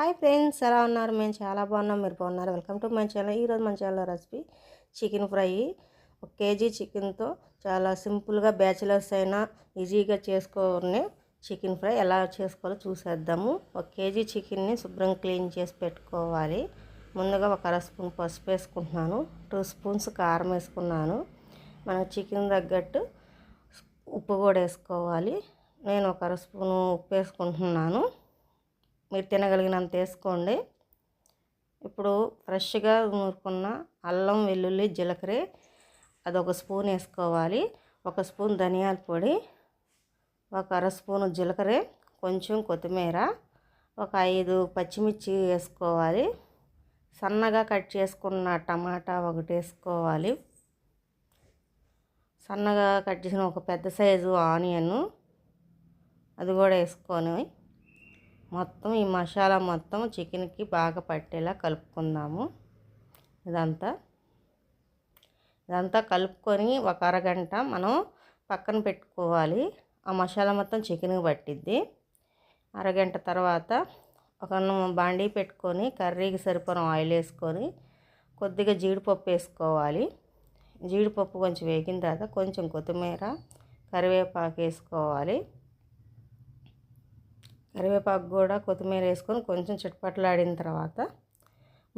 Hi friends, ఎలా ఉన్నారు? మేము చాలా బాగున్నాం. మీరు బాగున్నారు? Welcome to my channel. ఈరోజు మన channel recipe chicken fry. 1 KG చికెన్తో చాలా సింపుల్గా బ్యాచిలర్స్ అయినా ఈజీగా చేసుకునే చికెన్ ఫ్రై ఎలా చేసుకోవాలో చూసేద్దాము. 1 కేజీ చికెన్ని శుభ్రం క్లీన్ చేసి పెట్టుకోవాలి. ముందుగా 1 అర స్పూన్ పసుపు వేసుకుంటున్నాను. 2 స్పూన్స్ కారం వేసుకున్నాను. మన చికెన్ తగ్గట్టు ఉప్పు కూడా వేసుకోవాలి. నేను 1 అర స్పూను ఉప్పు వేసుకుంటున్నాను. మీరు తినగలిగినంత వేసుకోండి. ఇప్పుడు ఫ్రెష్గా నూరుకున్న అల్లం, వెల్లుల్లి, జీలకర్ర అదొక స్పూన్ వేసుకోవాలి. 1 స్పూన్ ధనియాల పొడి, 1 అర స్పూను జీలకర్ర, కొంచెం కొత్తిమీర, ఒక 5 పచ్చిమిర్చి వేసుకోవాలి. సన్నగా కట్ చేసుకున్న టమాటా ఒకటి వేసుకోవాలి. సన్నగా కట్ చేసిన ఒక పెద్ద సైజు ఆనియన్ అది కూడా వేసుకొని మొత్తం ఈ మసాలా మొత్తం చికెన్కి బాగా పట్టేలా కలుపుకుందాము. ఇదంతా కలుపుకొని 1 అరగంట మనం పక్కన పెట్టుకోవాలి. ఆ మసాలా మొత్తం చికెన్కి పట్టిద్ది. అరగంట తర్వాత ఒక బాండీ పెట్టుకొని కర్రీకి సరిపడా ఆయిల్ వేసుకొని కొద్దిగా జీడిపప్పు వేసుకోవాలి. జీడిపప్పు కొంచెం వేగిన తర్వాత కొంచెం కొత్తిమీర, కరివేపాకు వేసుకోవాలి. కరివేపాకు కూడా కొత్తిమీర వేసుకొని కొంచెం చిటపటలాడిన తర్వాత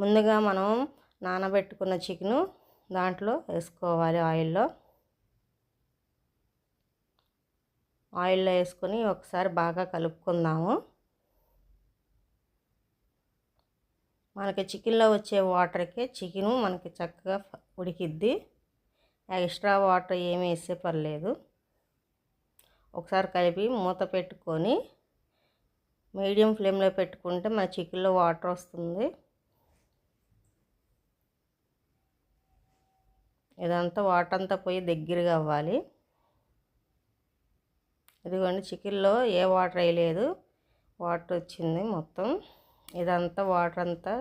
ముందుగా మనం నానబెట్టుకున్న చికెను దాంట్లో వేసుకోవాలి. ఆయిల్లో వేసుకొని ఒకసారి బాగా కలుపుకుందాము. మనకి చికెన్లో వచ్చే వాటర్కే చికెను మనకి చక్కగా ఉడికిద్ది. ఎక్స్ట్రా వాటర్ ఏమీ వేసే పర్లేదు. ఒకసారి కలిపి మూత పెట్టుకొని మీడియం ఫ్లేమ్లో పెట్టుకుంటే మన చికెన్లో వాటర్ వస్తుంది. ఇదంతా వాటర్ అంతా పోయి దగ్గరగా అవ్వాలి. ఇదిగోండి, చికెన్లో ఏ వాటర్ వేయలేదు, వాటర్ వచ్చింది మొత్తం. ఇదంతా వాటర్ అంతా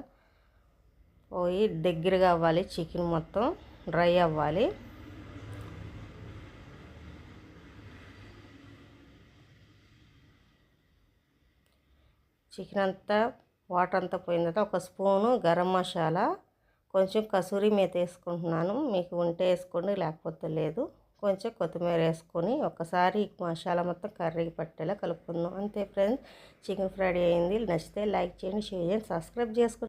పోయి దగ్గరగా అవ్వాలి. చికెన్ మొత్తం డ్రై అవ్వాలి. చికెన్ అంతా వాటర్ అంతా పోయిన తర్వాత 1 స్పూను గరం మసాలా, కొంచెం కసూరి మేతి వేసుకుంటున్నాను. మీకు ఉంటే వేసుకోండి, లేకపోతే లేదు. కొంచెం కొత్తిమీర వేసుకొని ఒకసారి మసాలా మొత్తం కర్రీకి పట్టేలా కలుపుకుందాం. అంతే ఫ్రెండ్స్, చికెన్ ఫ్రై అయింది. నచ్చితే లైక్ చేయండి, షేర్ చేయండి, సబ్స్క్రైబ్ చేసుకోండి.